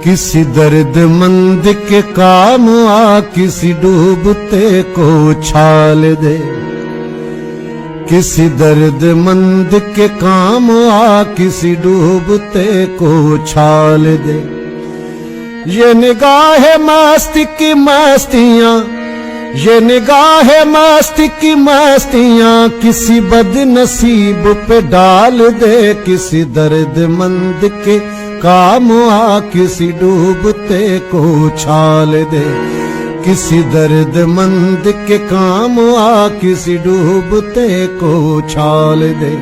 किसी दर्दमंद के काम आ किसी डूबते को उछाल दे। किसी दर्दमंद के काम आ किसी डूबते को उछाल दे। ये निगाह मस्ती की मस्तियां, ये निगाह मस्ती की मस्तियां किसी बदनसीब पे डाल दे। किसी दर्दमंद के काम आ किसी डूबते को उछाल दे। किसी दर्दमंद के काम आ किसी डूबते को उछाल दे।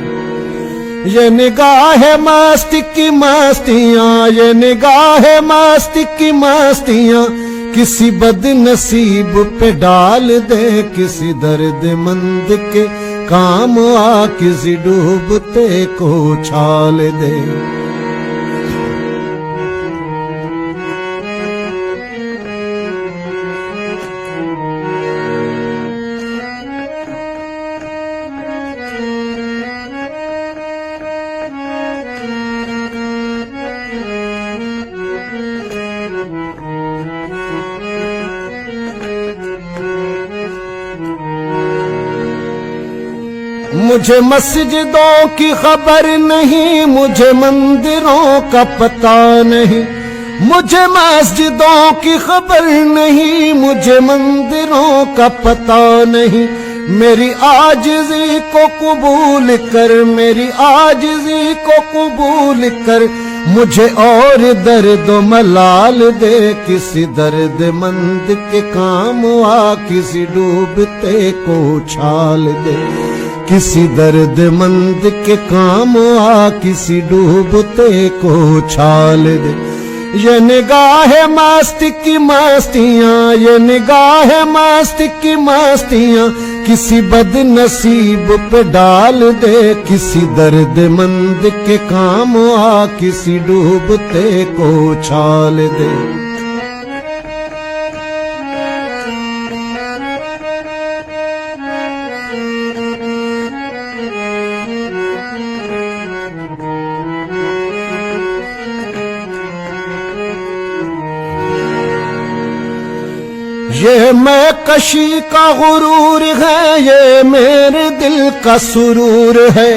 ये निगाह मस्ती की मस्तियां, ये निगाह मस्ती की मस्तियां किसी बदनसीब पे डाल दे। किसी दर्दमंद के काम आ किसी डूबते को उछाल दे। मुझे मस्जिदों की खबर नहीं, मुझे मंदिरों का पता नहीं। मुझे मस्जिदों की खबर नहीं, मुझे मंदिरों का पता नहीं। मेरी आजिज़ी को कबूल कर, मेरी आजिज़ी को कबूल कर, मुझे और दर्द मलाल दे। किसी दर्दमंद के काम आ किसी डूबते को उछाल दे। किसी दर्दमंद के काम आ किसी डूबते को उछाल दे। ये निगाह मस्ती की मस्तियां, ये निगाह मस्ती की मस्तियां किसी बदनसीब पे डाल दे। किसी दर्दमंद के काम आ किसी डूबते को उछाल दे। ये मैं कशी का गुरूर है, ये मेरे दिल का सुरूर है।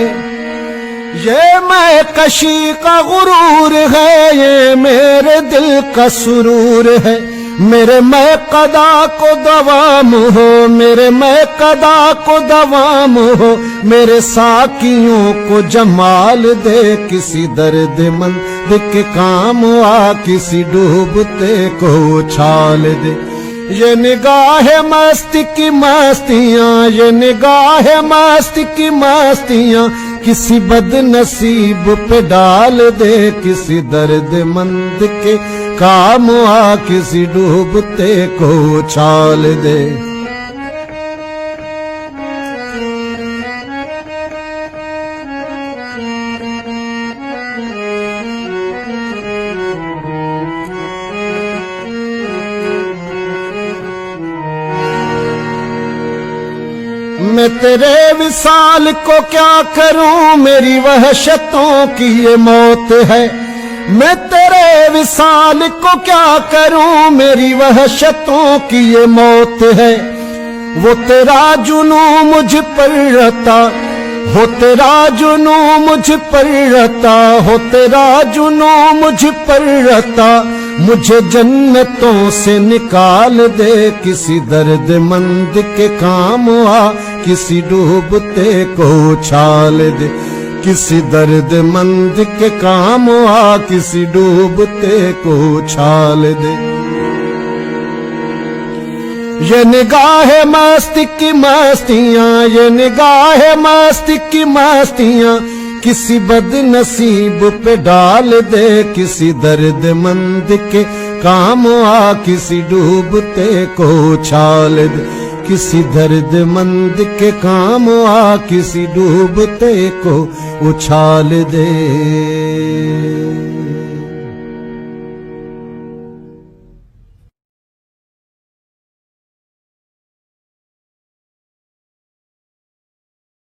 ये मैं कशी का गुरूर है, ये मेरे दिल का सुरूर है। मेरे मैं कदा को दवाम हो, मेरे मैं कदा को दवाम हो, मेरे साकियों को जमाल दे। किसी दर्दमंद के काम आ किसी डूबते को उछाल दे। ये निगाह मस्ती की मस्तियां, ये निगाह मस्ती की मस्तियां किसी बदनसीब पे डाल दे। किसी दर्दमंद के काम आ किसी डूबते को उछाल दे। मैं तेरे विसाल को क्या करूं, मेरी वहशतों की ये मौत है। मैं तेरे विसाल को क्या करूं, मेरी वहशतों की ये मौत है। वो तेरा जुनू मुझ पर रता, हो तेरा जुनू मुझ पर रता, हो तेरा जुनू मुझ पर रता, मुझे जन्नतों से निकाल दे। किसी दर्दमंद के काम आ किसी डूबते को उछाल दे। किसी दर्दमंद के काम आ किसी डूबते को उछाल दे। ये निगाह मस्ती की मस्तियां, ये निगाह मस्ती की मस्तियां किसी बदनसीब पे डाल दे। किसी दर्दमंद के काम आ किसी डूबते को उछाल दे। किसी दर्दमंद के काम आ किसी डूबते को उछाल दे।